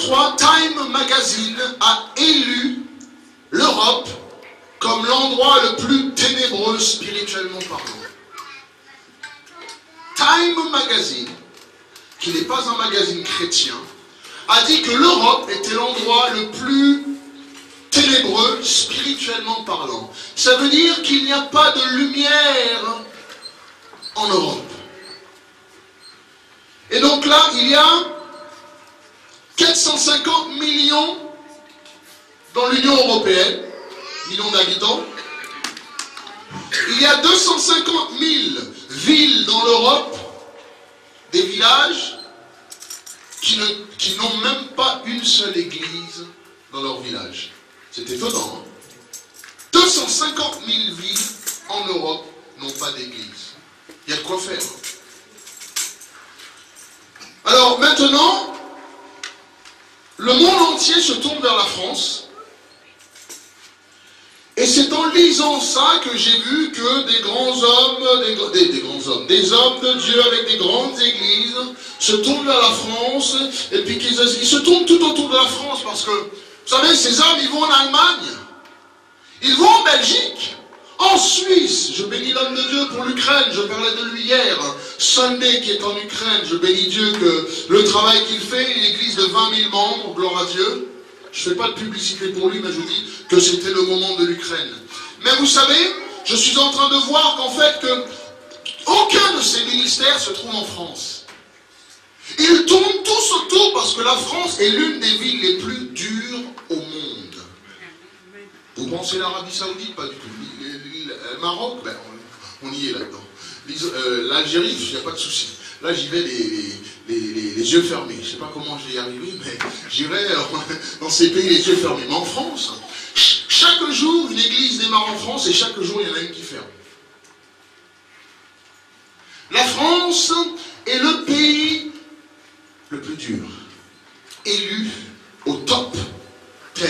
2023, Time Magazine a élu l'Europe comme l'endroit le plus ténébreux spirituellement parlant. Time Magazine, qui n'est pas un magazine chrétien, a dit que l'Europe était l'endroit le plus ténébreux spirituellement parlant. Ça veut dire qu'il n'y a pas de lumière en Europe. Et donc là, il y a 450 millions dans l'Union européenne, millions d'habitants. Il y a 250 000 villes dans l'Europe, des villages qui n'ont même pas une seule église dans leur village. C'est étonnant, hein? 250 000 villes en Europe n'ont pas d'église. Il y a de quoi faire. Alors maintenant, le monde entier se tourne vers la France. Et c'est en lisant ça que j'ai vu que des grands hommes, des hommes de Dieu avec des grandes églises se tournent vers la France, et puis ils se tournent tout autour de la France, parce que, vous savez, ces hommes, ils vont en Allemagne, ils vont en Belgique, en Suisse. Je bénis l'homme de Dieu pour l'Ukraine, je parlais de lui hier, Sunday qui est en Ukraine, je bénis Dieu que le travail qu'il fait, une église de 20 000 membres, gloire à Dieu. Je ne fais pas de publicité pour lui, mais je vous dis que c'était le moment de l'Ukraine. Mais vous savez, je suis en train de voir qu'en fait, aucun de ces ministères se trouve en France. Ils tournent tous autour parce que la France est l'une des villes les plus dures au monde. Vous pensez l'Arabie Saoudite? Pas du tout. Le Maroc, ben, on y est là-dedans. L'Algérie, il n'y a pas de souci. Là, j'y vais les yeux fermés. Je ne sais pas comment je vais y arriver, mais j'irai dans ces pays les yeux fermés. Mais en France, chaque jour, une église démarre en France et chaque jour, il y en a une qui ferme. La France est le pays le plus dur, élu au top 10,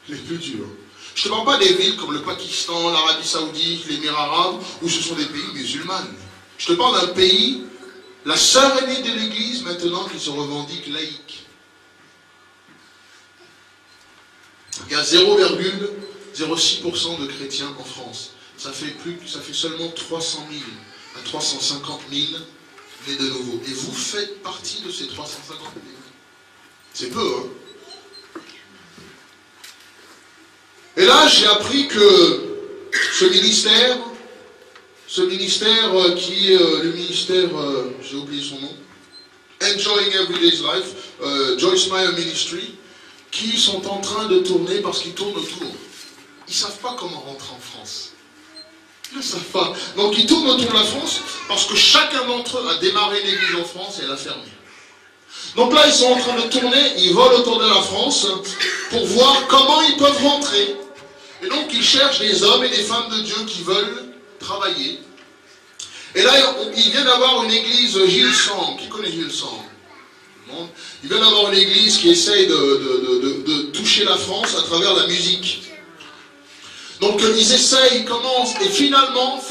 les plus durs. Je ne te parle pas des villes comme le Pakistan, l'Arabie Saoudite, l'Émirat arabe, où ce sont des pays musulmans. Je te parle d'un pays, la sœur aînée de l'Église maintenant, qui se revendique laïque. Il y a 0,06% de chrétiens en France. Ça fait seulement 300 000 à 350 000 nés de nouveau. Et vous faites partie de ces 350 000. C'est peu, hein? Et là, j'ai appris que ce ministère qui est le ministère, j'ai oublié son nom, Enjoying Everyday's Life, Joyce Meyer Ministry, qui sont en train de tourner parce qu'ils tournent autour. Ils ne savent pas comment rentrer en France. Ils ne savent pas. Donc ils tournent autour de la France parce que chacun d'entre eux a démarré une église en France et l'a fermée. Donc là, ils sont en train de tourner, ils volent autour de la France pour voir comment ils peuvent rentrer. Et donc ils cherchent des hommes et des femmes de Dieu qui veulent travailler. Et là, il vient d'avoir une église Hillsong. Qui connaît Hillsong? Il vient d'avoir une église qui essaye de toucher la France à travers la musique. Donc ils essayent, ils commencent, et finalement,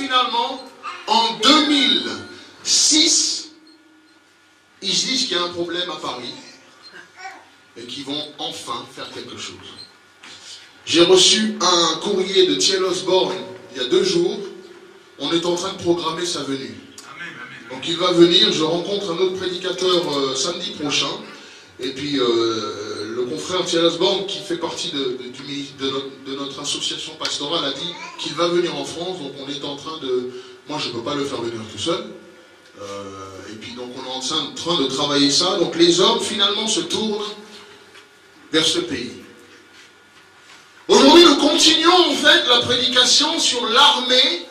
en 2006, ils se disent qu'il y a un problème à Paris et qu'ils vont enfin faire quelque chose. J'ai reçu un courrier de T.L. Osborne il y a 2 jours. On est en train de programmer sa venue. Donc il va venir, je rencontre un autre prédicateur samedi prochain. Et puis le confrère T.L. Osborne, qui fait partie de notre association pastorale, a dit qu'il va venir en France. Donc on est en train de... Moi je ne peux pas le faire venir tout seul. Et puis donc on est en train de travailler ça. Donc les hommes finalement se tournent vers ce pays. Aujourd'hui nous continuons en fait la prédication sur l'armée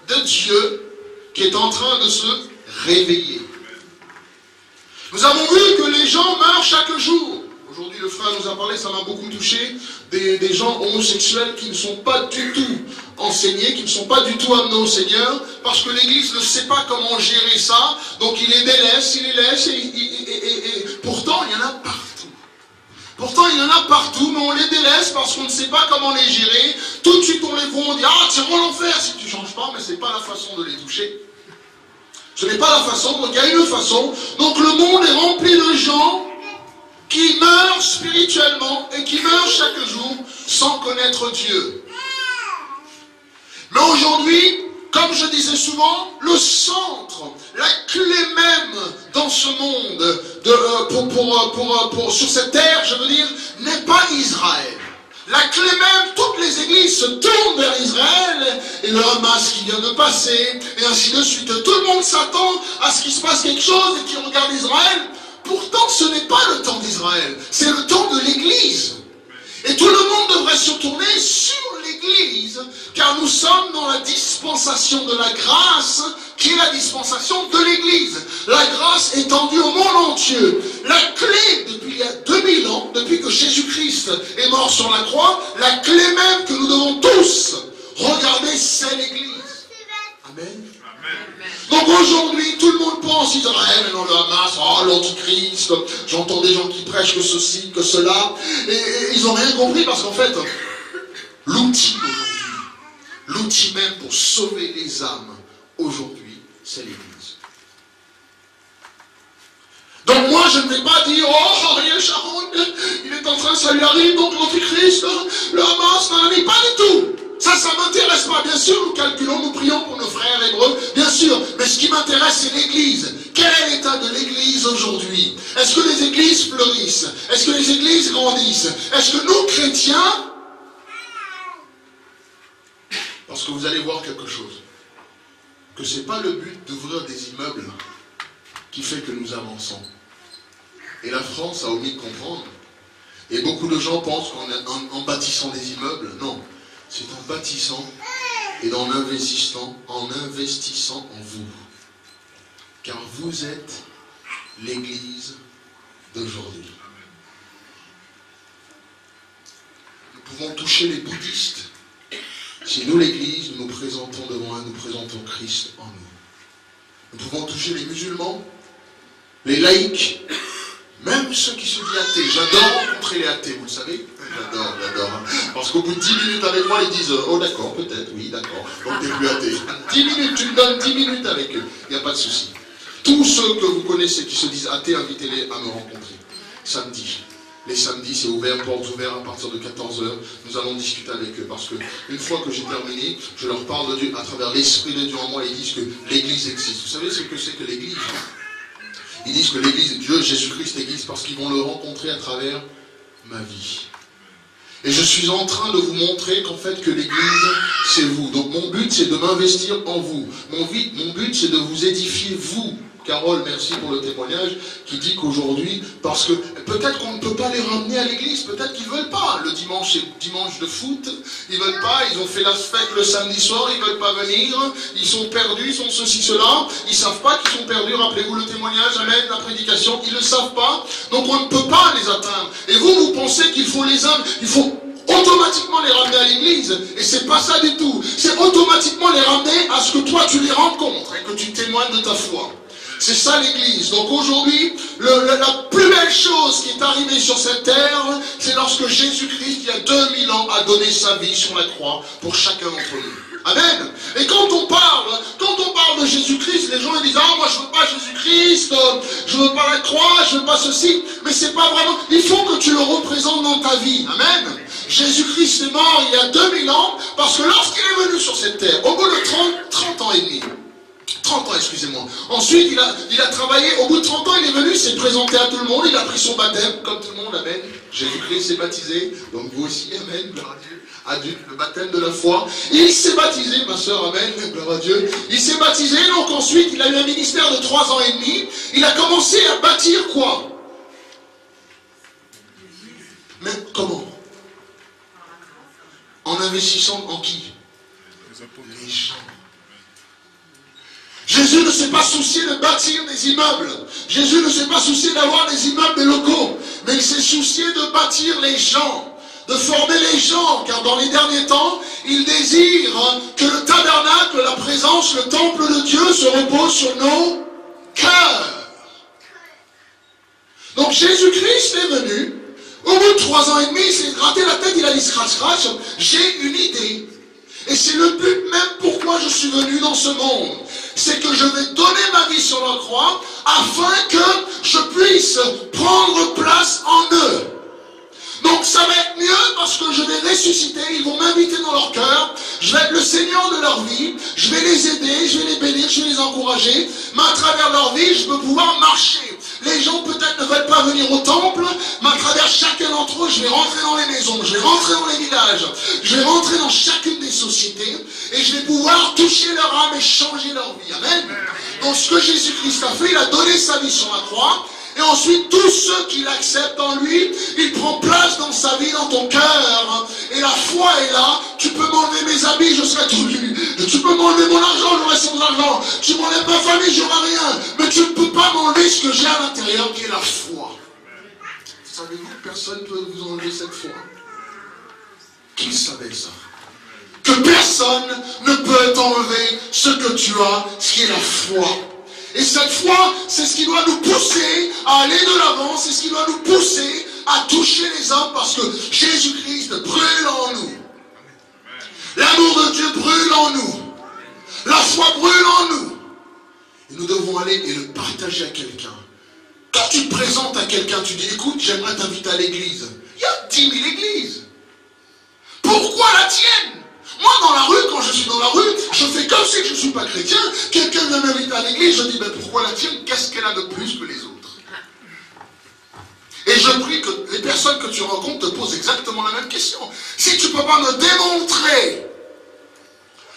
de Dieu qui est en train de se réveiller. Nous avons vu que les gens meurent chaque jour. Aujourd'hui le frère nous a parlé, ça m'a beaucoup touché, des gens homosexuels qui ne sont pas du tout enseignés, qui ne sont pas du tout amenés au Seigneur, parce que l'Église ne sait pas comment gérer ça, donc il les délaisse, et pourtant il y en a partout. Pourtant il y en a partout, mais on les délaisse parce qu'on ne sait pas comment les gérer. Tout de suite on les voit, on dit « Ah, tu vas l'enfer si tu ne changes pas », mais ce n'est pas la façon de les toucher. Ce n'est pas la façon, donc il y a une façon. Donc le monde est rempli de gens qui meurent spirituellement et qui meurent chaque jour sans connaître Dieu. Mais aujourd'hui, comme je disais souvent, le centre, la clé même dans ce monde, sur cette terre, je veux dire, n'est pas Israël. La clé même, toutes les églises se tournent vers Israël, et le Hamas qui vient de passer, et ainsi de suite. Tout le monde s'attend à ce qu'il se passe quelque chose et qui regarde Israël. Pourtant, ce n'est pas le temps d'Israël, c'est le temps de l'Église. Et tout le monde devrait se tourner sur l'Église, car nous sommes dans la dispensation de la grâce, qui est la dispensation de l'Église. La grâce étendue au monde entier. La clé, depuis il y a 2000 ans, depuis que Jésus-Christ est mort sur la croix, la clé même que nous devons tous regarder, c'est l'Église. Amen. Donc aujourd'hui, tout le monde pense Israël, non, le Hamas, oh, l'Antichrist, j'entends des gens qui prêchent que ceci, que cela, et ils n'ont rien compris parce qu'en fait, l'outil aujourd'hui, l'outil même pour sauver les âmes aujourd'hui, c'est l'Église. Donc moi, je ne vais pas dire, oh, Ariel Sharon, il est en train, ça lui arrive, donc l'Antichrist, le Hamas, non, pas du tout. Ça m'intéresse pas. Bien sûr, nous calculons, nous prions pour nos frères hébreux, bien sûr. Mais ce qui m'intéresse, c'est l'Église. Quel est l'état de l'Église aujourd'hui? Est-ce que les églises fleurissent? Est-ce que les églises grandissent? Est-ce que nous, chrétiens... Parce que vous allez voir quelque chose. Que ce n'est pas le but d'ouvrir des immeubles qui fait que nous avançons. Et la France a omis de comprendre. Et beaucoup de gens pensent qu'en bâtissant des immeubles, non. C'est en bâtissant et en investissant en vous. Car vous êtes l'Église d'aujourd'hui. Nous pouvons toucher les bouddhistes. Si nous, l'Église, nous nous présentons devant eux, nous présentons Christ en nous. Nous pouvons toucher les musulmans, les laïcs, même ceux qui se disent athées. J'adore rencontrer les athées, vous le savez? J'adore. Parce qu'au bout de 10 minutes avec moi, ils disent « Oh d'accord, peut-être, oui, d'accord. Donc t'es plus athée. » 10 minutes, tu me donnes 10 minutes avec eux. Il n'y a pas de souci. Tous ceux que vous connaissez qui se disent athées, invitez-les à me rencontrer. Samedi. Les samedis, c'est ouvert, portes ouvertes à partir de 14 h. Nous allons discuter avec eux. Parce que une fois que j'ai terminé, je leur parle de Dieu à travers l'Esprit de Dieu en moi. Ils disent que l'Église existe. Vous savez ce que c'est que l'Église? Ils disent que l'Église, Dieu, Jésus-Christ, l'Église, parce qu'ils vont le rencontrer à travers ma vie. Et je suis en train de vous montrer qu'en fait que l'Église, c'est vous. Donc mon but, c'est de m'investir en vous. Mon but, c'est de vous édifier, vous. Carole, merci pour le témoignage, qui dit qu'aujourd'hui, parce que peut-être qu'on ne peut pas les ramener à l'église, peut-être qu'ils ne veulent pas. Le dimanche, c'est dimanche de foot, ils ne veulent pas, ils ont fait la fête le samedi soir, ils ne veulent pas venir, ils sont perdus, ils sont ceci, cela, ils ne savent pas qu'ils sont perdus, rappelez-vous le témoignage, amen, la prédication, ils ne le savent pas, donc on ne peut pas les atteindre. Et vous pensez qu'il faut les âmes, il faut automatiquement les ramener à l'église, et c'est pas ça du tout, c'est automatiquement les ramener à ce que toi tu les rencontres, et que tu témoignes de ta foi. C'est ça l'Église. Donc aujourd'hui, la plus belle chose qui est arrivée sur cette terre, c'est lorsque Jésus-Christ, il y a 2000 ans, a donné sa vie sur la croix pour chacun d'entre nous. Amen. Et quand on parle de Jésus-Christ, les gens ils disent « Ah, moi je veux pas Jésus-Christ, je veux pas la croix, je veux pas ceci. » Mais c'est pas vraiment... Il faut que tu le représentes dans ta vie. Amen. Jésus-Christ est mort il y a 2000 ans, parce que lorsqu'il est venu sur cette terre, au bout de 30 ans et demi, 30 ans, excusez-moi. Ensuite, il a travaillé. Au bout de 30 ans, il est venu, il s'est présenté à tout le monde. Il a pris son baptême, comme tout le monde, amen. Jésus-Christ s'est baptisé. Donc vous aussi, amen, gloire à Dieu. Adulte, le baptême de la foi. Il s'est baptisé, ma soeur, amen, gloire à Dieu. Il s'est baptisé, donc ensuite, il a eu un ministère de 3 ans et demi. Il a commencé à bâtir quoi? Mais comment? En investissant en qui? Les gens. Jésus ne s'est pas soucié de bâtir des immeubles. Jésus ne s'est pas soucié d'avoir des immeubles, des locaux. Mais il s'est soucié de bâtir les gens, de former les gens. Car dans les derniers temps, il désire que le tabernacle, la présence, le temple de Dieu se repose sur nos cœurs. Donc Jésus-Christ est venu. Au bout de 3 ans et demi, il s'est gratté la tête, il a dit scratch, scratch, j'ai une idée. Et c'est le but même pourquoi je suis venu dans ce monde. C'est que je vais donner ma vie sur la croix afin que je puisse prendre place en eux. Donc ça va être mieux parce que je vais ressusciter, ils vont m'inviter dans leur cœur, je vais être le Seigneur de leur vie, je vais les aider, je vais les bénir, je vais les encourager, mais à travers leur vie, je peux pouvoir marcher. Les gens peut-être ne veulent pas venir au temple, mais à travers chacun d'entre eux, je vais rentrer dans les maisons, je vais rentrer dans les villages, je vais rentrer dans chacune des sociétés, et je vais pouvoir toucher leur âme et changer leur vie. Amen. Donc ce que Jésus-Christ a fait, il a donné sa vie sur la croix, et ensuite, tous ceux qui l'acceptent en lui, il prend place dans sa vie, dans ton cœur. Et la foi est là. Tu peux m'enlever mes habits, je serai tout nu. Tu peux m'enlever mon argent, j'aurai sans argent. Tu m'enlèves ma famille, j'aurai rien. Mais tu ne peux pas m'enlever ce que j'ai à l'intérieur, qui est la foi. Savez-vous que personne ne peut vous enlever cette foi? Qui savait ça? Que personne ne peut t'enlever ce que tu as, ce qui est la foi. Et cette foi, c'est ce qui doit nous pousser à aller de l'avant, c'est ce qui doit nous pousser à toucher les hommes, parce que Jésus-Christ brûle en nous. L'amour de Dieu brûle en nous. La foi brûle en nous. Et nous devons aller et le partager à quelqu'un. Quand tu te présentes à quelqu'un, tu dis, écoute, j'aimerais t'inviter à l'église. Il y a 10 000 églises. Pourquoi la tienne? Moi, dans la rue, quand je suis dans la rue, je fais comme si je ne suis pas chrétien. Quelqu'un vient m'inviter à l'église, je dis, ben pourquoi la tienne? Qu'est-ce qu'elle a de plus que les autres? Et je prie que les personnes que tu rencontres te posent exactement la même question. Si tu ne peux pas me démontrer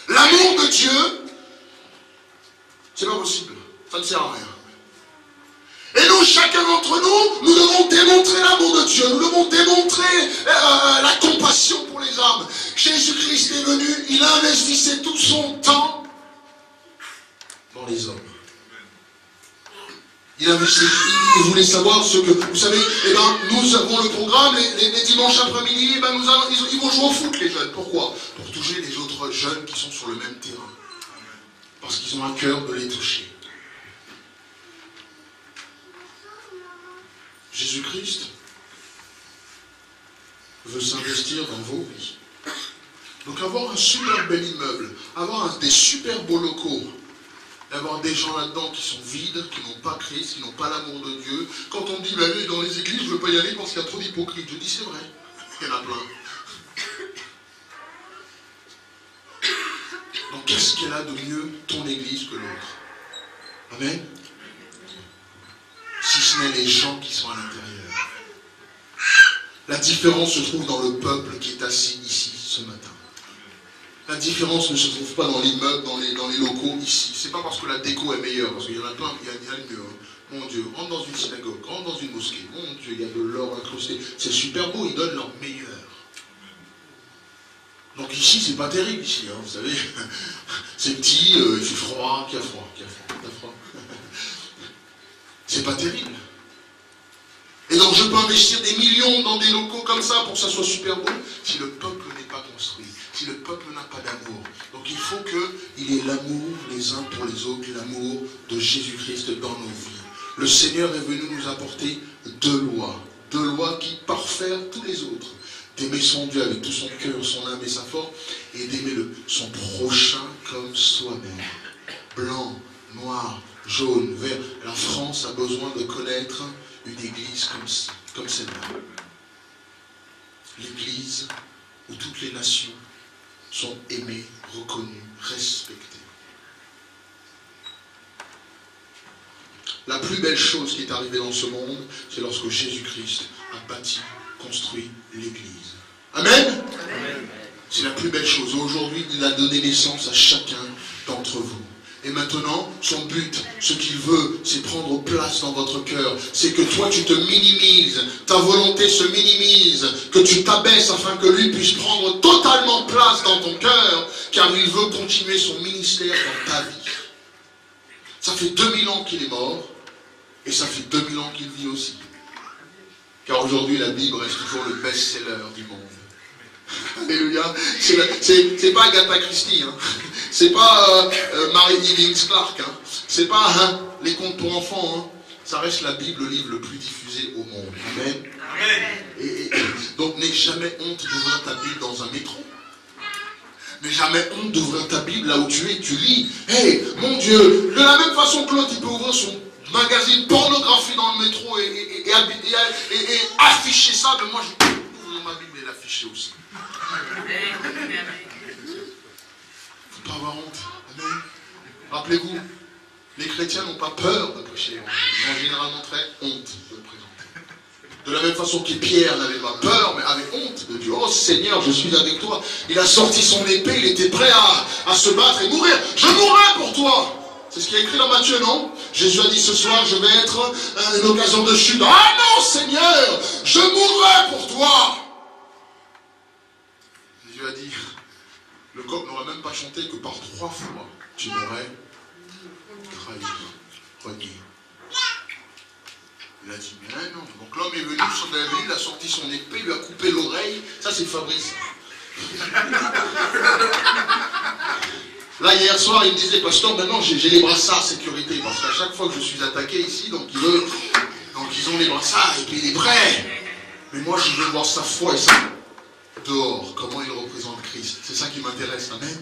l'amour de Dieu, c'est pas possible. Ça ne sert à rien. Et nous, chacun d'entre nous, nous devons démontrer l'amour de Dieu. Nous devons démontrer la compassion pour les âmes. Jésus-Christ est venu, il investissait tout son temps dans les hommes. Il voulait savoir ce que... Vous savez, nous avons le programme, les dimanches après-midi, ils vont jouer au foot, les jeunes. Pourquoi? Pour toucher les autres jeunes qui sont sur le même terrain. Parce qu'ils ont un cœur de les toucher. Jésus-Christ veut s'investir dans vos vies. Donc avoir un super bel immeuble, avoir des super beaux locaux, d'avoir des gens là-dedans qui sont vides, qui n'ont pas Christ, qui n'ont pas l'amour de Dieu. Quand on me dit, ben, dans les églises, je ne veux pas y aller parce qu'il y a trop d'hypocrites. Je dis, c'est vrai, il y en a plein. Donc qu'est-ce qu'elle a de mieux, ton église, que l'autre? Amen. Si ce n'est les gens qui sont à l'intérieur. La différence se trouve dans le peuple qui est assis ici ce matin. La différence ne se trouve pas dans l'immeuble, dans les locaux ici. C'est pas parce que la déco est meilleure, parce qu'il y en a plein, il y a le mur. Mon Dieu, rentre dans une synagogue, rentre dans une mosquée. Mon Dieu, il y a de l'or incrusté. C'est super beau, ils donnent leur meilleur. Donc ici, c'est pas terrible ici, hein, vous savez. C'est petit, il fait froid, qu'il y a froid. C'est pas terrible. Et donc je peux investir des millions dans des locaux comme ça pour que ça soit super beau, si le peuple n'est pas construit, si le peuple n'a pas d'amour. Donc il faut qu'il y ait l'amour les uns pour les autres, l'amour de Jésus-Christ dans nos vies. Le Seigneur est venu nous apporter deux lois qui parfaire tous les autres. D'aimer son Dieu avec tout son cœur, son âme et sa force, et d'aimer son prochain comme soi-même. Blanc, noir, jaune, vert. La France a besoin de connaître une église comme celle-là. L'église où toutes les nations sont aimées, reconnues, respectées. La plus belle chose qui est arrivée dans ce monde, c'est lorsque Jésus-Christ a bâti, construit l'église. Amen. C'est la plus belle chose. Aujourd'hui, il a donné naissance à chacun d'entre vous. Et maintenant, son but, ce qu'il veut, c'est prendre place dans votre cœur. C'est que toi, tu te minimises, ta volonté se minimise, que tu t'abaisses afin que lui puisse prendre totalement place dans ton cœur, car il veut continuer son ministère dans ta vie. Ça fait 2000 ans qu'il est mort, et ça fait 2000 ans qu'il vit aussi. Car aujourd'hui, la Bible reste toujours le best-seller du monde. Alléluia. C'est pas Agatha Christie, hein. C'est pas Mary Higgins Clark, hein. C'est pas les contes pour enfants, hein. Ça reste la Bible, le livre le plus diffusé au monde. Amen. Et donc n'aie jamais honte d'ouvrir ta Bible dans un métro. N'aie jamais honte d'ouvrir ta Bible là où tu es, tu lis. Hey, mon Dieu, de la même façon que l'autre, il peut ouvrir son magazine pornographie dans le métro et afficher ça, mais moi je ouvre ma Bible et l'afficher aussi. Faut pas avoir honte. Amen. Rappelez-vous, les chrétiens n'ont pas peur de prêcher l'évangile. Ils ont généralement très honte de le présenter. De la même façon que Pierre n'avait pas peur, mais avait honte de Dieu. Oh Seigneur, je suis avec toi. Il a sorti son épée, il était prêt à se battre et mourir. Je mourrai pour toi. C'est ce qui est écrit dans Matthieu, non? Jésus a dit ce soir, je vais être une occasion de chute. Ah non, Seigneur, je mourrai pour toi. Jésus a dit, le coq n'aurait même pas chanté que par 3 fois, tu m'aurais trahi, renié. Il a dit, mais non. Donc l'homme est venu, il a sorti son épée, il lui a coupé l'oreille. Ça, c'est Fabrice. Là, hier soir, il me disait, pasteur, maintenant j'ai les brassards sécurité, parce qu'à chaque fois que je suis attaqué ici, donc ils ont les brassards, et puis il est prêt. Mais moi, je veux voir sa foi et ça dehors, comment il représente Christ. C'est ça qui m'intéresse, amen.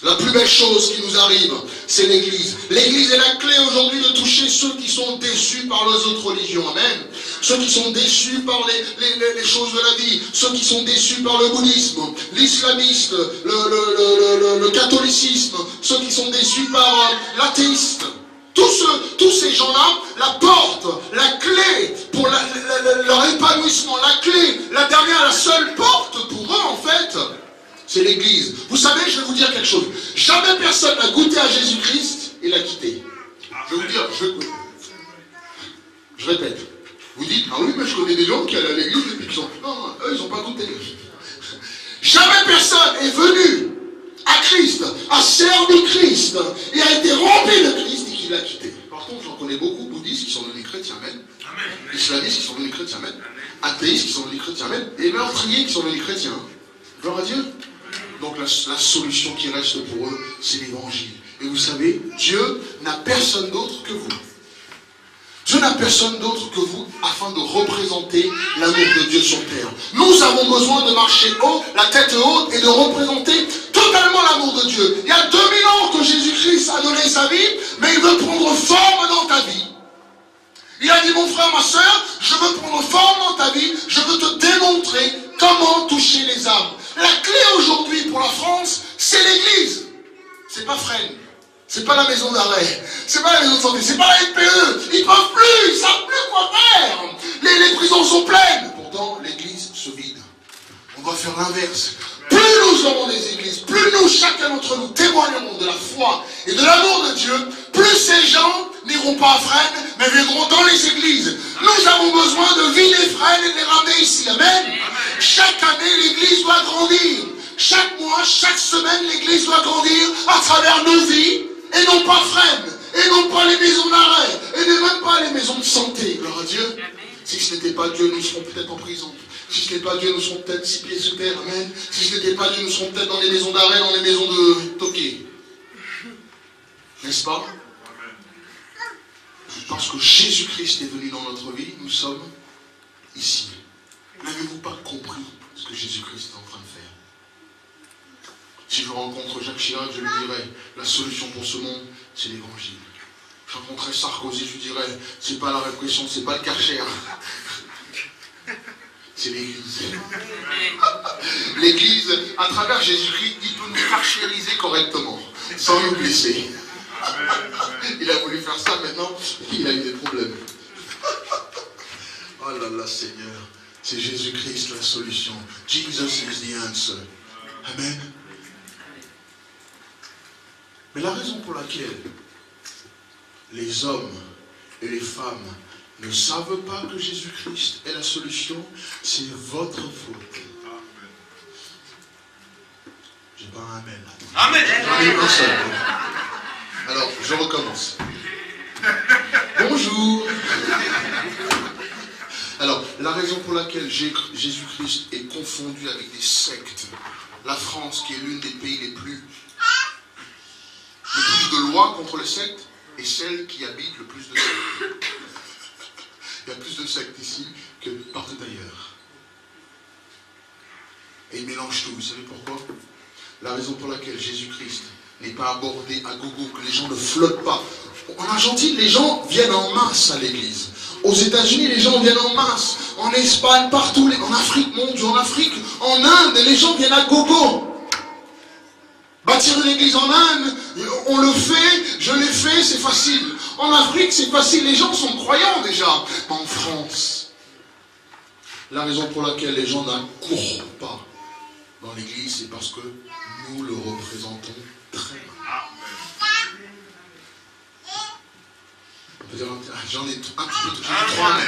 La plus belle chose qui nous arrive, c'est l'Église. L'Église est la clé aujourd'hui de toucher ceux qui sont déçus par les autres religions. Amen. Ceux qui sont déçus par les choses de la vie. Ceux qui sont déçus par le bouddhisme, l'islamiste, le catholicisme. Ceux qui sont déçus par l'athéiste. Tous ces gens-là, la porte, la clé pour leur épanouissement, la clé, la dernière, la seule porte pour eux en fait, c'est l'Église. Vous savez, je vais vous dire quelque chose. Jamais personne n'a goûté à Jésus-Christ et l'a quitté. Je vais vous dire, je répète. Vous dites, ah oui, mais je connais des gens qui allaient à l'église et puis qui sont... Non, eux, ils n'ont pas goûté. Jamais personne est venu à Christ, a servi Christ et a été rempli de Christ et qui l'a quitté. Par contre, j'en connais beaucoup bouddhistes qui sont devenus chrétiens, amen. Islamistes qui sont devenus chrétiens, amen. Athéistes qui sont devenus chrétiens, amen. Et meurtriers qui sont devenus chrétiens. Gloire à Dieu. Donc la solution qui reste pour eux, c'est l'évangile. Et vous savez, Dieu n'a personne d'autre que vous. Dieu n'a personne d'autre que vous afin de représenter l'amour de Dieu sur terre. Nous avons besoin de marcher haut, la tête haute, et de représenter totalement l'amour de Dieu. Il y a 2000 ans que Jésus-Christ a donné sa vie, mais il veut prendre forme dans ta vie. Il a dit, mon frère, ma soeur, je veux prendre forme dans ta vie, je veux te démontrer comment toucher les âmes. La clé aujourd'hui pour la France, c'est l'Église. C'est pas Fresnes. C'est pas la maison d'arrêt. C'est pas la maison de santé. C'est pas la NPE. Ils peuvent plus. Ils savent plus quoi faire. Les prisons sont pleines. Pourtant, l'Église se vide. On doit faire l'inverse. Plus nous aurons des églises, plus nous, chacun d'entre nous, témoignerons de la foi et de l'amour de Dieu, plus ces gens n'iront pas à Fresnes, mais viendront dans les églises. Nous avons besoin de vider Fresnes et de les ramener ici. Amen. Chaque année, l'église doit grandir. Chaque mois, chaque semaine, l'église doit grandir à travers nos vies, et non pas Fresnes, et non pas les maisons d'arrêt, et même pas les maisons de santé. Gloire à Dieu. Si ce n'était pas Dieu, nous serons peut-être en prison. Si ce n'est pas Dieu, nous serons peut-être 6 pieds sous terre. Amen. Si ce n'était pas Dieu, nous serons peut-être dans les maisons d'arrêt, dans les maisons de toqués. N'est-ce pas? Parce que Jésus-Christ est venu dans notre vie, nous sommes ici. N'avez-vous pas compris ce que Jésus-Christ est en train de faire? Si je rencontre Jacques Chirac, je lui dirais, la solution pour ce monde, c'est l'évangile. Je rencontrerai Sarkozy, je lui dirais, c'est pas la répression, c'est pas le Karcher. C'est l'Église. L'Église, à travers Jésus-Christ, il peut nous carchériser correctement, sans nous blesser. Il a voulu faire ça, maintenant, il a eu des problèmes. Oh là là, Seigneur, c'est Jésus-Christ la solution. Jesus is the answer. Amen. Mais la raison pour laquelle les hommes et les femmes ne savent pas que Jésus-Christ est la solution, c'est votre faute. J'ai pas un amen là. Amen. J'en ai un seul. Alors, je recommence. Bonjour. Alors, la raison pour laquelle Jésus-Christ est confondu avec des sectes, la France, qui est l'une des pays les plus de lois contre les sectes, est celle qui habite le plus de sectes. Il y a plus de sectes ici que partout ailleurs. Et ils mélangent tout. Vous savez pourquoi? La raison pour laquelle Jésus-Christ n'est pas abordé à gogo, que les gens ne flottent pas. En Argentine, les gens viennent en masse à l'église. Aux États-Unis, les gens viennent en masse. En Espagne, partout. En Afrique, mon Dieu, en Afrique. En Inde, les gens viennent à gogo. Bâtir une église en Inde, on le fait, je l'ai fait, c'est facile. En Afrique, c'est facile. Les gens sont croyants déjà. En France, la raison pour laquelle les gens n'accourent pas dans l'église, c'est parce que nous le représentons très mal. On peut dire, j'en ai un petit peu touché, trois même.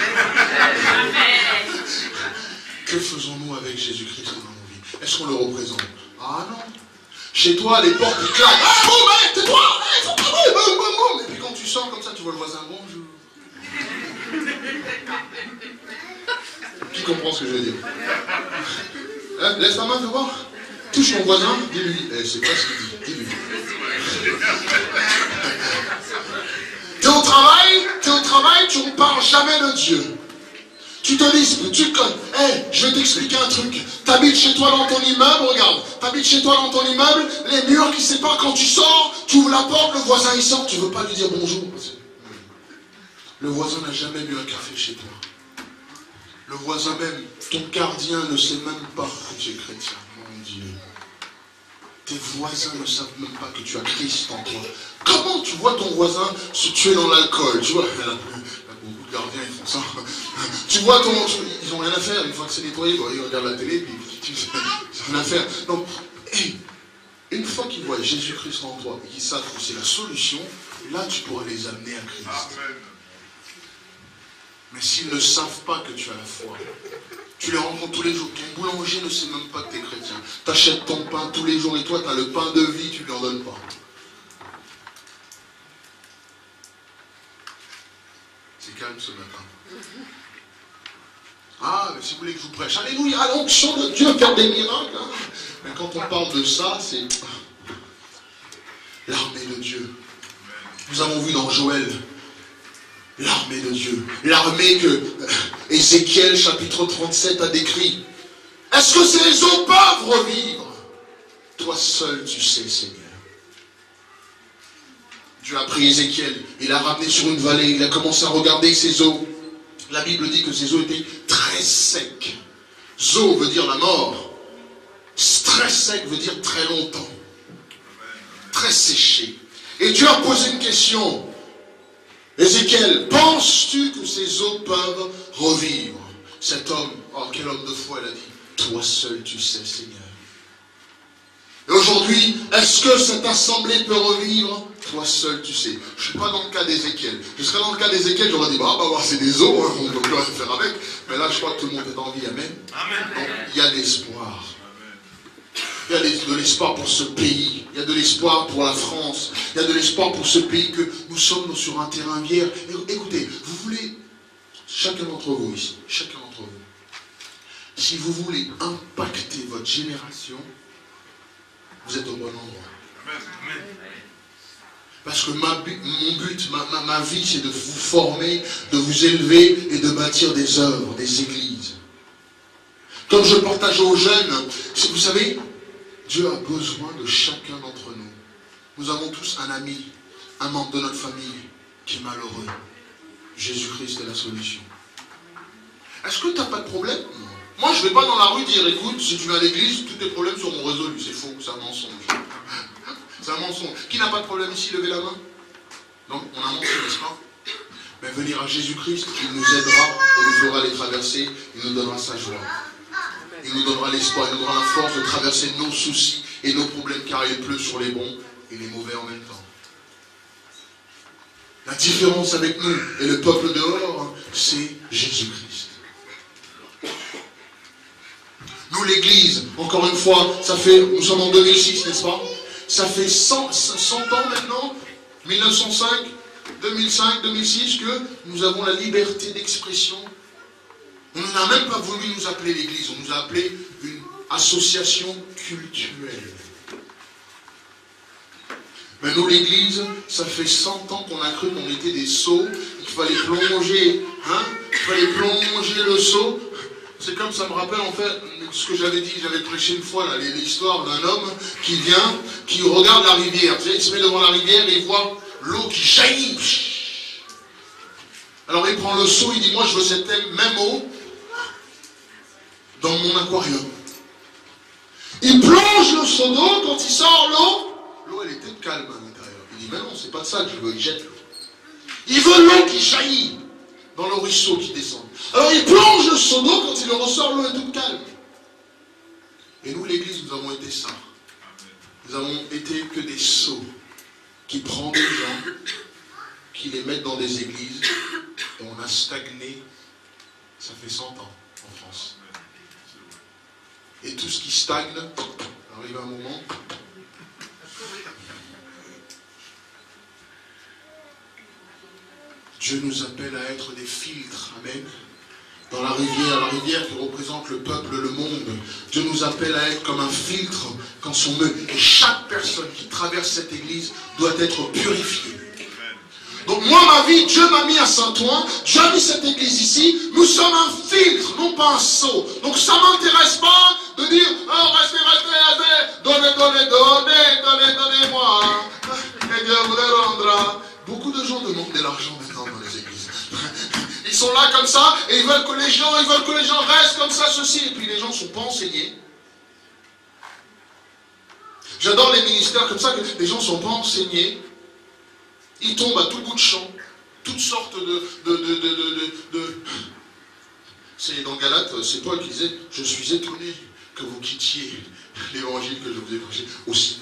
Que faisons-nous avec Jésus-Christ dans nos vies? Est-ce qu'on le représente? Ah non. Chez toi, les portes ils claquent. Ah bon, mec, tais-toi, faut pas bon. Et puis quand tu sors comme ça, tu vois le voisin, bonjour. Qui comprend ce que je veux dire? Hein, laisse ta main, fais voir. Touche ton voisin, dis-lui. C'est pas ce qu'il dit, dis-lui. T'es au travail, tu ne parles jamais de Dieu. Tu te disputes, tu connais. Je vais t'expliquer un truc. T'habites chez toi dans ton immeuble, regarde. T'habites chez toi dans ton immeuble, les murs qui séparent, quand tu sors, tu ouvres la porte, le voisin il sort, tu veux pas lui dire bonjour. Le voisin n'a jamais bu un café chez toi. Le voisin même, ton gardien ne sait même pas que tu es chrétien. Mon Dieu. Tes voisins ne savent même pas que tu as Christ en toi. Comment tu vois ton voisin se tuer dans l'alcool? Tu vois, beaucoup de gardiens ils font ça. Tu vois ils n'ont rien à faire. Une fois que c'est nettoyé, ils regardent la télé, puis ils n'ont rien à faire. Donc, une fois qu'ils voient Jésus-Christ en toi et qu'ils savent que c'est la solution, là tu pourras les amener à Christ. Amen. Mais s'ils ne savent pas que tu as la foi, tu les rencontres tous les jours. Ton boulanger ne sait même pas que tu es chrétien. Tu achètes ton pain tous les jours et toi tu as le pain de vie, tu ne lui en donnes pas. C'est calme ce matin. Ah, mais si vous voulez que je vous prêche, alléluia, à l'onction de Dieu, faire des miracles. Hein. Mais quand on parle de ça, c'est l'armée de Dieu. Nous avons vu dans Joël, l'armée de Dieu. L'armée que Ézéchiel, chapitre 37, a décrit. Est-ce que ces eaux peuvent revivre? Toi seul, tu sais, Seigneur. Dieu a pris Ézéchiel, il l'a ramené sur une vallée, il a commencé à regarder ces eaux. La Bible dit que ces eaux étaient très secs. Zo veut dire la mort. Très sec veut dire très longtemps. Très séché. Et Dieu a posé une question. Ézéchiel, penses-tu que ces eaux peuvent revivre? Cet homme, oh quel homme de foi, il a dit, toi seul tu sais, Seigneur. Et aujourd'hui, est-ce que cette assemblée peut revivre? Toi seul tu sais. Je ne suis pas dans le cas d'Ézéchiel. Je serais dans le cas d'Ézéchiel, j'aurais dit, bah c'est des eaux, hein, on ne peut plus rien faire avec. Mais là, je crois que tout le monde est en vie, amen. Donc, il y a de l'espoir. Il y a de l'espoir pour ce pays. Il y a de l'espoir pour la France. Il y a de l'espoir pour ce pays que nous sommes sur un terrain vierge. Écoutez, vous voulez, chacun d'entre vous ici, chacun d'entre vous, si vous voulez impacter votre génération, vous êtes au bon endroit. Parce que mon but, ma vie, c'est de vous former, de vous élever et de bâtir des œuvres, des églises. Comme je partage aux jeunes, vous savez, Dieu a besoin de chacun d'entre nous. Nous avons tous un ami, un membre de notre famille qui est malheureux. Jésus-Christ est la solution. Est-ce que tu n'as pas de problème? Moi, je ne vais pas dans la rue dire, écoute, si tu vas à l'église, tous tes problèmes seront résolus. C'est faux, c'est un mensonge. C'est un mensonge. Qui n'a pas de problème ici? Levez la main. Donc, on a menti, n'est-ce pas? Mais venir à Jésus-Christ, il nous aidera, il nous fera les traverser, il nous donnera sa joie. Il nous donnera l'espoir, il nous donnera la force de traverser nos soucis et nos problèmes, car il pleut sur les bons et les mauvais en même temps. La différence avec nous et le peuple dehors, c'est Jésus-Christ. Nous, l'Église, encore une fois, nous sommes en 2006, n'est-ce pas? Ça fait 100 ans maintenant, 1905, 2005, 2006, que nous avons la liberté d'expression. On n'a même pas voulu nous appeler l'Église, on nous a appelé une association cultuelle. Mais nous, l'Église, ça fait 100 ans qu'on a cru qu'on était des sots, qu'il fallait plonger, il fallait plonger le seau. C'est comme ça me rappelle en fait ce que j'avais dit, j'avais prêché une fois l'histoire d'un homme qui vient, qui regarde la rivière. Tu sais, il se met devant la rivière et il voit l'eau qui jaillit. Alors il prend le seau, il dit, moi je veux cette même eau dans mon aquarium. Il plonge le seau d'eau, quand il sort l'eau elle était calme à l'intérieur. Il dit, mais non, c'est pas de ça que je veux, il jette l'eau. Il veut l'eau qui jaillit dans le ruisseau qui descend. Alors il plonge le seau d'eau, quand il le ressort, l'eau est toute calme. Et nous, l'église, nous avons été ça. Nous avons été que des seaux qui prennent des gens, qui les mettent dans des églises, et on a stagné, ça fait 100 ans en France. Et tout ce qui stagne, arrive un moment, Dieu nous appelle à être des filtres, amen. Dans la rivière qui représente le peuple, le monde, Dieu nous appelle à être comme un filtre quand son meut. Et chaque personne qui traverse cette église doit être purifiée. Donc moi, ma vie, Dieu m'a mis à Saint-Ouen, Dieu a mis cette église ici, nous sommes un filtre, non pas un seau. Donc ça ne m'intéresse pas de dire, oh, restez, donnez-moi, et Dieu vous le rendra. Beaucoup de gens demandent de l'argent maintenant dans les églises. Ils sont là comme ça, et ils veulent que les gens restent comme ça, ceci, et puis les gens ne sont pas enseignés. J'adore les ministères comme ça, que les gens ne sont pas enseignés. Ils tombent à tout bout de champ, toutes sortes C'est dans Galates, c'est Paul qui disait, je suis étonné que vous quittiez l'évangile que je vous ai prêché aussi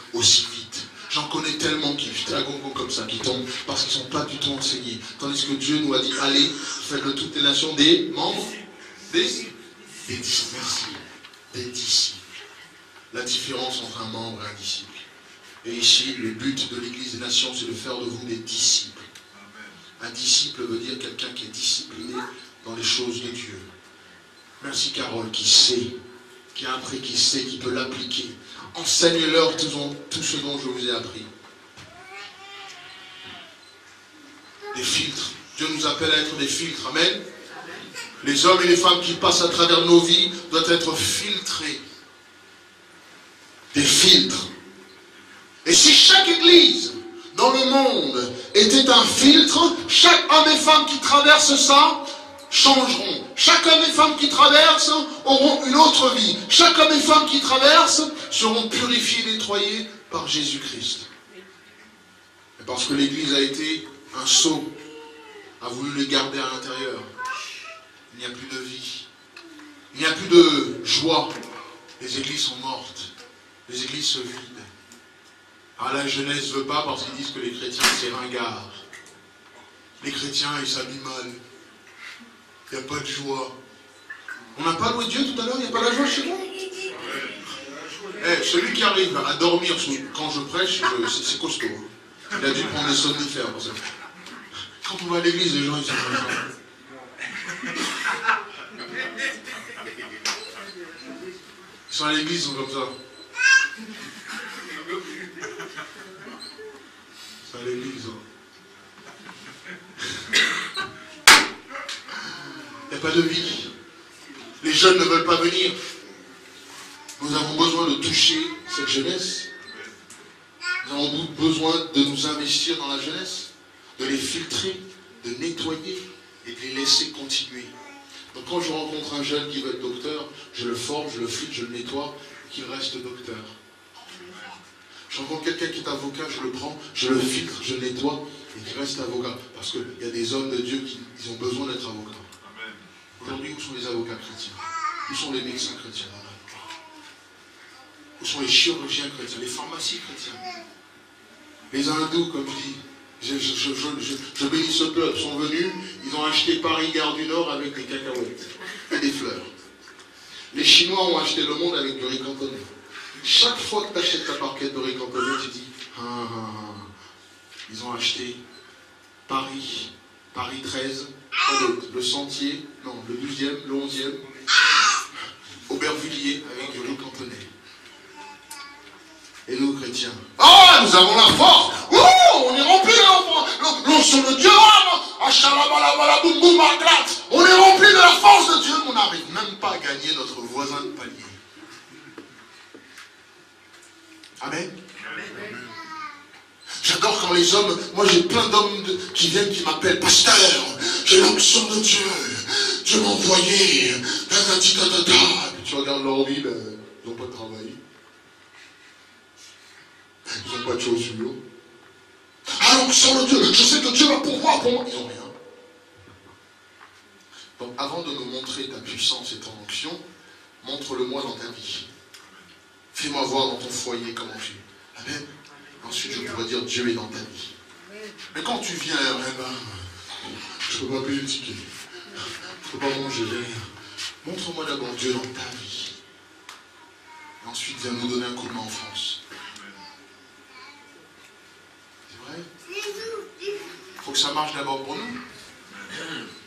vite. J'en connais tellement qui à gongo comme ça, qui tombent parce qu'ils ne sont pas du tout enseignés. Tandis que Dieu nous a dit, allez, faites-le toutes les nations des membres, des disciples. Merci. Des disciples. La différence entre un membre et un disciple. Et ici, le but de l'Église des Nations, c'est de faire de vous des disciples. Un disciple veut dire quelqu'un qui est discipliné dans les choses de Dieu. Merci Carole, qui sait, qui a appris, qui sait, qui peut l'appliquer. Enseigne-leur tout ce dont je vous ai appris. Des filtres. Dieu nous appelle à être des filtres. Amen. Les hommes et les femmes qui passent à travers nos vies doivent être filtrés. Des filtres. Et si chaque église dans le monde était un filtre, chaque homme et femme qui traverse ça changeront. Chaque homme et femme qui traversent auront une autre vie. Chaque homme et femme qui traversent seront purifiés, nettoyés par Jésus-Christ. Et parce que l'église a été un sceau, a voulu les garder à l'intérieur. Il n'y a plus de vie. Il n'y a plus de joie. Les églises sont mortes. Les églises se vident. Ah, la jeunesse ne veut pas parce qu'ils disent que les chrétiens c'est ringard. Les chrétiens ils s'habillent mal. Il n'y a pas de joie. On n'a pas loué Dieu tout à l'heure, il n'y a pas la joie chez moi. Celui qui arrive à dormir quand je prêche, c'est costaud. Il a dû prendre des somnifères. Parce que quand on va à l'église, les gens ils sont comme ça. Ils sont à l'église, ils sont comme ça. À l'église. Il n'y a pas de vie. Les jeunes ne veulent pas venir. Nous avons besoin de toucher cette jeunesse. Nous avons besoin de nous investir dans la jeunesse, de les filtrer, de nettoyer et de les laisser continuer. Donc quand je rencontre un jeune qui veut être docteur, je le forme, je le filtre, je le nettoie, qu'il reste docteur. Je rencontre quelqu'un qui est avocat, je le prends, je le filtre, je le nettoie et qu'il reste avocat. Parce qu'il y a des hommes de Dieu qui ont besoin d'être avocats. Aujourd'hui, où sont les avocats chrétiens? Où sont les médecins chrétiens? Où sont les chirurgiens chrétiens? Les pharmacies chrétiens? Les hindous, comme je dis, je bénis ce peuple, sont venus, ils ont acheté Paris, Gare du Nord avec des cacahuètes et des fleurs. Les Chinois ont acheté le monde avec du riz cantonné. Chaque fois que tu achètes ta barquette de riz cantonné, tu dis ils ont acheté Paris 13, le Sentier, non, le 12e, le 11e, Aubervilliers avec du riz cantonné. Et nous, chrétiens, nous avons la force. On est rempli de l'onction de Dieu. On est rempli de la force de Dieu, mais on n'arrive même pas à gagner notre voisin de palier. Amen. J'adore quand les hommes, moi j'ai plein d'hommes qui viennent, qui m'appellent, pasteur, j'ai l'onction de Dieu, Dieu m'a envoyé, tu regardes leur vie, ben, ils n'ont pas de travail, ils n'ont pas de chaussures. Ah, l'onction de Dieu, je sais que Dieu va pourvoir pour moi, ils n'ont rien. Donc avant de me montrer ta puissance et ton onction, montre-le-moi dans ta vie. Fais-moi voir dans ton foyer comment tu es. Amen. Ensuite, je pourrais dire Dieu est dans ta vie. Mais quand tu viens, eh ben, je ne peux pas payer le ticket. Je ne peux pas manger rien. Montre-moi d'abord Dieu dans ta vie. Et ensuite, viens nous donner un coup de main en France. C'est vrai? Il faut que ça marche d'abord pour nous.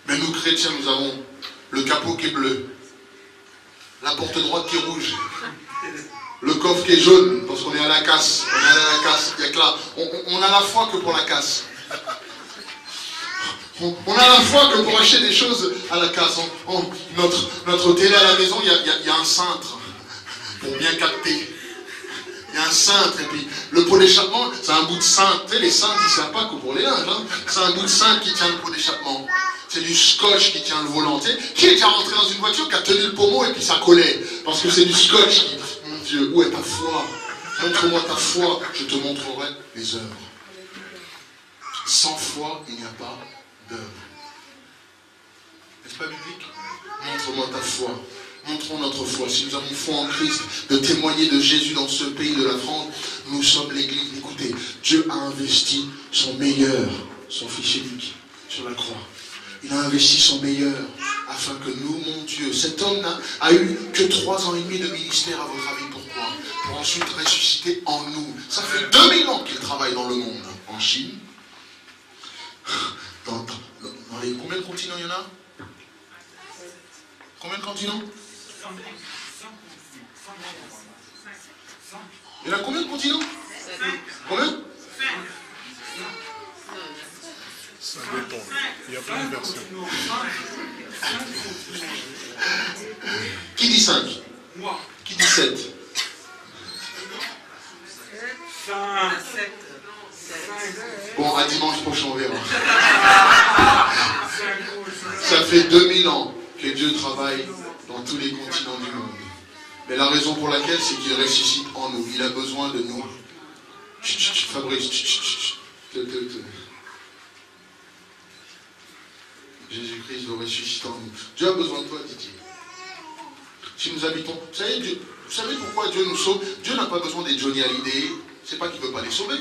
Mais nous, chrétiens, nous avons le capot qui est bleu, la porte droite qui est rouge, le coffre qui est jaune, parce qu'on est à la casse. On est à la casse. Il y a que là. On a la foi que pour la casse. On a la foi que pour acheter des choses à la casse. Notre télé à la maison, il y a un cintre pour bien capter. Il y a un cintre. Et puis le pot d'échappement, c'est un bout de cintre. Tu sais, les cintres, ils ne servent pas que pour les linges. Hein. C'est un bout de cintre qui tient le pot d'échappement. C'est du scotch qui tient le volant. Tu sais, qui est déjà rentré dans une voiture qui a tenu le pommeau et puis ça collait? Parce que c'est du scotch qui... Mon Dieu, où est ta foi? Montre-moi ta foi, je te montrerai les œuvres. Sans foi, il n'y a pas d'œuvre. N'est-ce pas biblique? Montre-moi ta foi. Montrons notre foi. Si nous avons foi en Christ, de témoigner de Jésus dans ce pays de la France, nous sommes l'Église. Écoutez, Dieu a investi son meilleur, son Fils unique, sur la croix. Il a investi son meilleur afin que nous, mon Dieu, cet homme a eu que 3 ans et demi de ministère à votre avis. Pourquoi? Pour ensuite ressusciter en nous. Ça fait 2000 ans qu'il travaille dans le monde. En Chine. Dans les... Combien de continents il y en a? Combien de continents? Il y en a combien de continents? Combien? Ça dépend. Il y a plein de versions. Qui dit 5? Moi. Qui dit 7? 7. Bon, à dimanche prochain, on verra. Ça fait 2000 ans que Dieu travaille dans tous les continents du monde. Mais la raison pour laquelle, c'est qu'il ressuscite en nous. Il a besoin de nous. Fabrice, Jésus-Christ le ressuscite en nous. Dieu a besoin de toi, Didier. Si nous habitons... Vous savez pourquoi Dieu nous sauve? Dieu n'a pas besoin des Johnny Hallyday. C'est pas qu'il ne veut pas les sauver.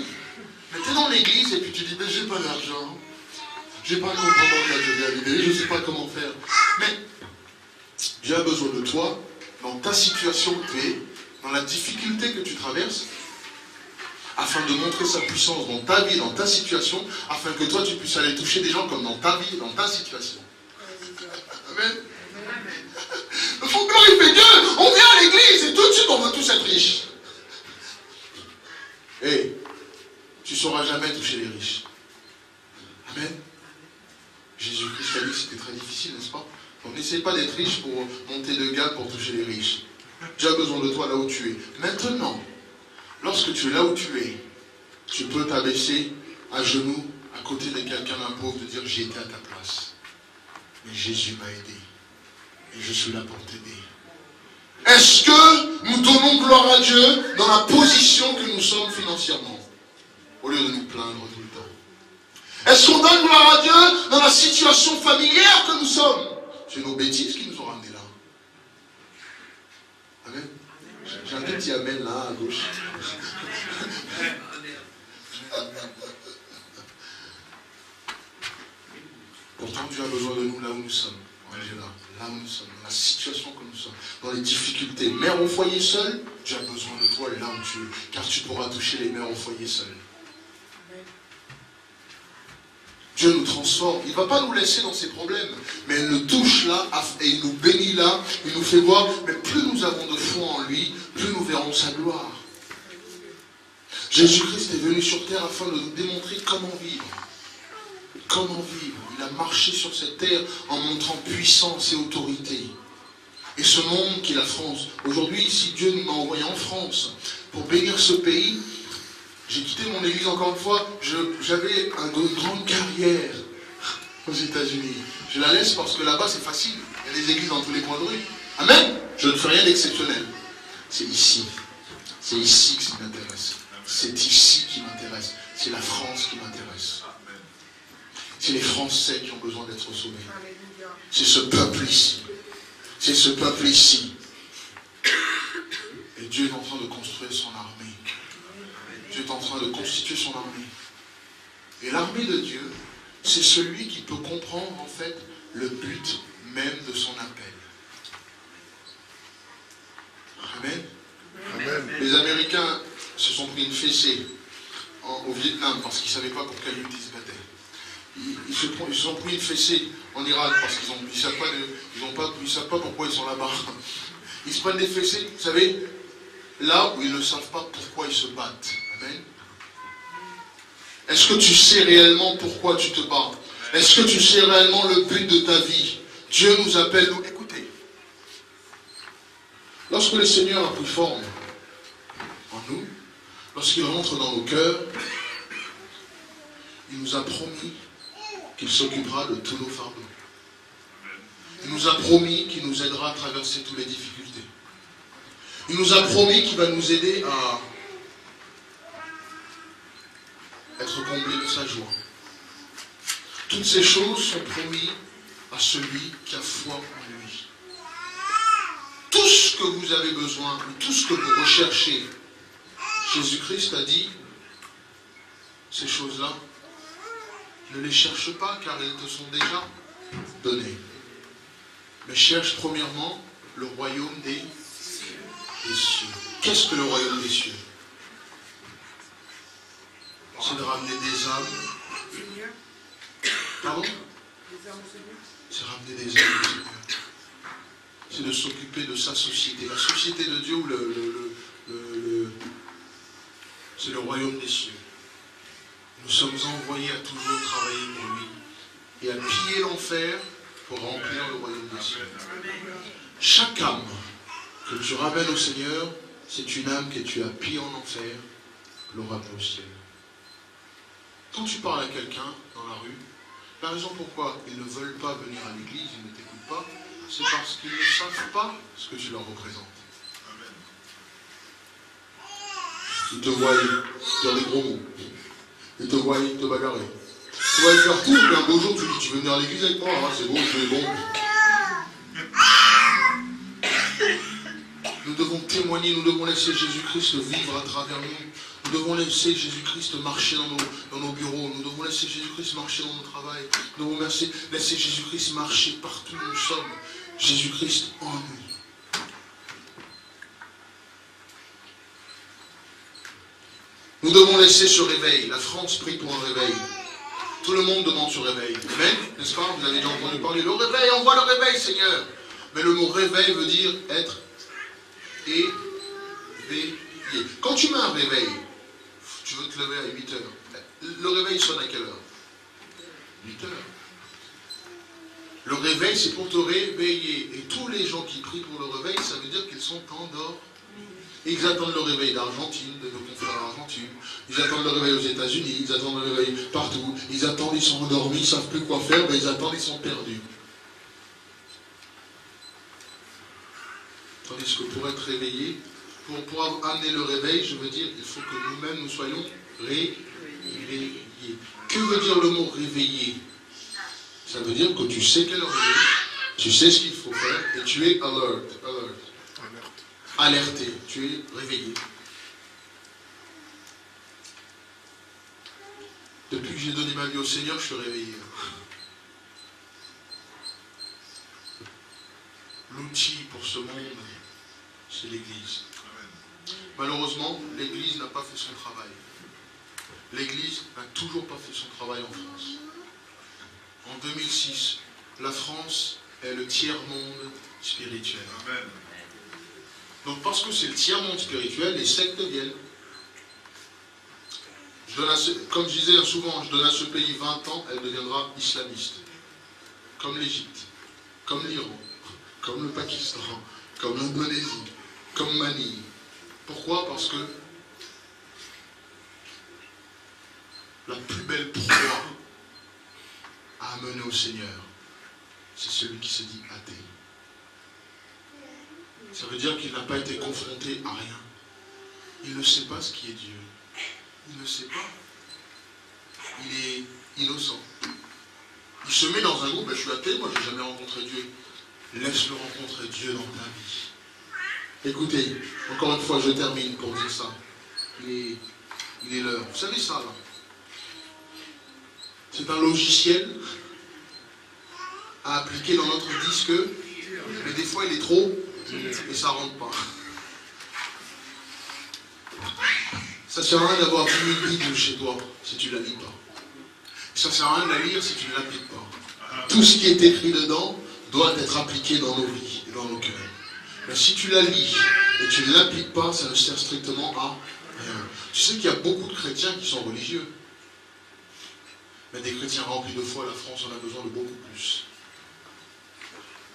Mais tu es dans l'église et puis tu dis, mais j'ai pas d'argent. J'ai pas le compte en banque à Johnny Hallyday. Je ne sais pas comment faire. Mais Dieu a besoin de toi dans ta situation que tu es, dans la difficulté que tu traverses, afin de montrer sa puissance dans ta vie, dans ta situation, afin que toi tu puisses aller toucher des gens comme dans ta vie, dans ta situation. Amen. Il faut glorifier Dieu. On vient à l'église et tout de suite on veut tous être riches. Hey, tu ne sauras jamais toucher les riches. Amen. Jésus-Christ a dit que c'était très difficile, n'est-ce pas? Donc n'essaie pas d'être riche pour monter de gamme pour toucher les riches. Dieu a besoin de toi là où tu es. Maintenant, lorsque tu es là où tu es, tu peux t'abaisser à genoux à côté de quelqu'un d'un pauvre, de dire j'ai été à ta place. Mais Jésus m'a aidé. Et je suis là pour t'aider. Est-ce que nous donnons gloire à Dieu dans la position que nous sommes financièrement, au lieu de nous plaindre tout le temps? Est-ce qu'on donne gloire à Dieu dans la situation familière que nous sommes? C'est nos bêtises qui nous ont ramenés là. Amen. J'ai un petit amen là à gauche. Pourtant Dieu a besoin de nous là où nous sommes. Angela, là où nous sommes, dans la situation que nous sommes, dans les difficultés. Mère au foyer seul, Dieu a besoin de toi là où tu es, car tu pourras toucher les mères au foyer seul. Dieu nous transforme. Il ne va pas nous laisser dans ses problèmes, mais il nous touche là et il nous bénit là, il nous fait voir, mais plus nous avons de foi en lui, plus nous verrons sa gloire. Jésus-Christ est venu sur terre afin de nous démontrer comment vivre. Comment vivre? Il a marché sur cette terre en montrant puissance et autorité. Et ce monde qui est la France. Aujourd'hui, si Dieu nous m'a envoyé en France pour bénir ce pays, J'ai quitté mon église encore une fois. J'avais une grande carrière aux États-Unis. Je la laisse parce que là-bas c'est facile. Il y a des églises dans tous les coins de rue. Amen. Je ne fais rien d'exceptionnel. C'est ici. C'est ici que ça m'intéresse. C'est ici qui m'intéresse. C'est la France qui m'intéresse. C'est les Français qui ont besoin d'être sauvés. C'est ce peuple ici. C'est ce peuple ici. Et Dieu est en train de construire son armée. Dieu est en train de constituer son armée. Et l'armée de Dieu, c'est celui qui peut comprendre en fait le but même de son appel. Amen. Amen. Les Américains se sont pris une fessée au Vietnam parce qu'ils ne savaient pas pour quelle lutte ils se battaient. Ils se sont pris une fessée en Irak parce qu'ils ne savent pas pourquoi ils sont là-bas. Ils se prennent des fessées, vous savez, là où ils ne savent pas pourquoi ils se battent. Amen. Est-ce que tu sais réellement pourquoi tu te bats? Est-ce que tu sais réellement le but de ta vie? Dieu nous appelle, nous. Écoutez, lorsque le Seigneur a pris forme en nous, lorsqu'il rentre dans nos cœurs, il nous a promis qu'il s'occupera de tous nos fardeaux. Il nous a promis qu'il nous aidera à traverser toutes les difficultés. Il nous a promis qu'il va nous aider à être comblés de sa joie. Toutes ces choses sont promises à celui qui a foi en lui. Tout ce que vous avez besoin, tout ce que vous recherchez, Jésus-Christ a dit, ces choses-là, ne les cherche pas car elles te sont déjà données. Mais cherche premièrement le royaume des cieux. Qu'est-ce que le royaume des cieux? C'est de ramener des âmes. Pardon? C'est ramener des âmes au Seigneur. C'est de s'occuper de sa société. La société de Dieu, c'est le royaume des cieux. Nous sommes envoyés à toujours travailler pour lui et à piller l'enfer pour remplir le royaume des cieux. Chaque âme que tu ramènes au Seigneur, c'est une âme que tu as pillée en enfer, l'aura au ciel. Quand tu parles à quelqu'un dans la rue, la raison pourquoi ils ne veulent pas venir à l'église, ils ne t'écoutent pas, c'est parce qu'ils ne savent pas ce que tu leur représentes. Ils te voient dire des gros mots. Ils te voient te bagarrer. Tu vas aller faire tout, et un beau jour tu dis, tu veux venir à l'église avec moi? Ah, c'est bon, tu es bon. Nous devons témoigner, nous devons laisser Jésus-Christ vivre à travers nous. Nous devons laisser Jésus-Christ marcher dans nos bureaux. Nous devons laisser Jésus-Christ marcher dans nos travail. Nous devons laisser Jésus-Christ marcher partout où nous sommes. Jésus-Christ en nous. Nous devons laisser ce réveil. La France prie pour un réveil. Tout le monde demande ce réveil. Amen. N'est-ce pas? Vous avez déjà entendu parler. Le réveil, envoie le réveil, Seigneur. Mais le mot réveil veut dire être éveillé. Quand tu mets un réveil, tu veux te lever à 8 heures. Le réveil sonne à quelle heure? 8 heures. Le réveil, c'est pour te réveiller. Et tous les gens qui prient pour le réveil, ça veut dire qu'ils sont endormis. Ils attendent le réveil d'Argentine, de nos confrères d'Argentine. Ils attendent le réveil aux États-Unis, ils attendent le réveil partout. Ils attendent, ils sont endormis, ils ne savent plus quoi faire, mais ils attendent, ils sont perdus. Tandis que pour être réveillé, pour amener le réveil, je veux dire, il faut que nous-mêmes nous soyons réveillés. Que veut dire le mot réveillé? Ça veut dire que tu sais quelle heure il est, tu sais ce qu'il faut faire, et tu es alerté, tu es réveillé. Depuis que j'ai donné ma vie au Seigneur, je suis réveillé. L'outil pour ce monde, c'est l'Église. Malheureusement, l'Église n'a pas fait son travail. L'Église n'a toujours pas fait son travail en France. En 2006, la France est le tiers-monde spirituel. Amen. Donc parce que c'est le tiers-monde spirituel, les sectes viennent. Comme je disais souvent, je donne à ce pays 20 ans, elle deviendra islamiste. Comme l'Égypte, comme l'Iran, comme le Pakistan, comme l'Indonésie, comme Manille. Pourquoi? Parce que la plus belle proie à amener au Seigneur, c'est celui qui se dit athée. Ça veut dire qu'il n'a pas été confronté à rien. Il ne sait pas ce qui est Dieu. Il ne sait pas. Il est innocent. Il se met dans un groupe, je suis athée, moi je n'ai jamais rencontré Dieu. Laisse-le rencontrer Dieu dans ta vie. Écoutez, encore une fois, je termine pour dire ça. Il est l'heure. Vous savez ça, là? C'est un logiciel à appliquer dans notre disque, mais des fois il est trop et ça ne rentre pas. Ça ne sert à rien d'avoir 10 000 Bibles chez toi si tu ne la lis pas. Ça ne sert à rien de la lire si tu ne l'appliques pas. Tout ce qui est écrit dedans doit être appliqué dans nos vies et dans nos cœurs. Mais si tu la lis et tu ne l'appliques pas, ça ne sert strictement à rien. Tu sais qu'il y a beaucoup de chrétiens qui sont religieux. Mais des chrétiens remplis de foi, la France en a besoin de beaucoup plus.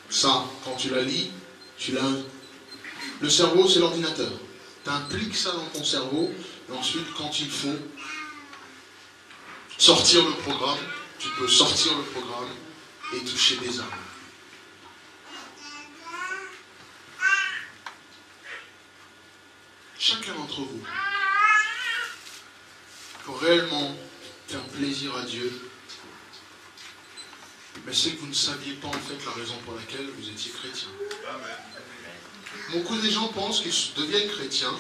Ça, quand tu la lis, tu l'as. Le cerveau, c'est l'ordinateur. Tu impliques ça dans ton cerveau, et ensuite, quand il faut sortir le programme, tu peux sortir le programme et toucher des âmes. Chacun d'entre vous, pour réellement faire plaisir à Dieu, mais c'est que vous ne saviez pas en fait la raison pour laquelle vous étiez chrétien. Beaucoup de gens pensent qu'ils deviennent chrétiens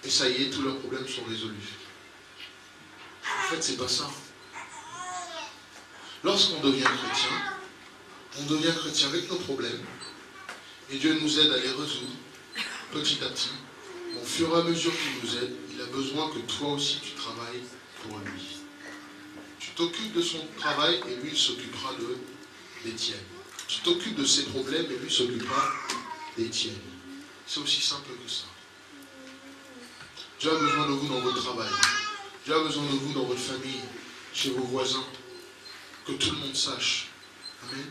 et ça y est, tous leurs problèmes sont résolus. En fait, c'est pas ça. Lorsqu'on devient chrétien, on devient chrétien avec nos problèmes et Dieu nous aide à les résoudre petit à petit. Au fur et à mesure qu'il nous aide, il a besoin que toi aussi tu travailles pour lui. Tu t'occupes de son travail et lui il s'occupera des tiennes. Tu t'occupes de ses problèmes et lui s'occupera des tiennes. C'est aussi simple que ça. Dieu a besoin de vous dans votre travail. Dieu a besoin de vous dans votre famille, chez vos voisins. Que tout le monde sache. Amen.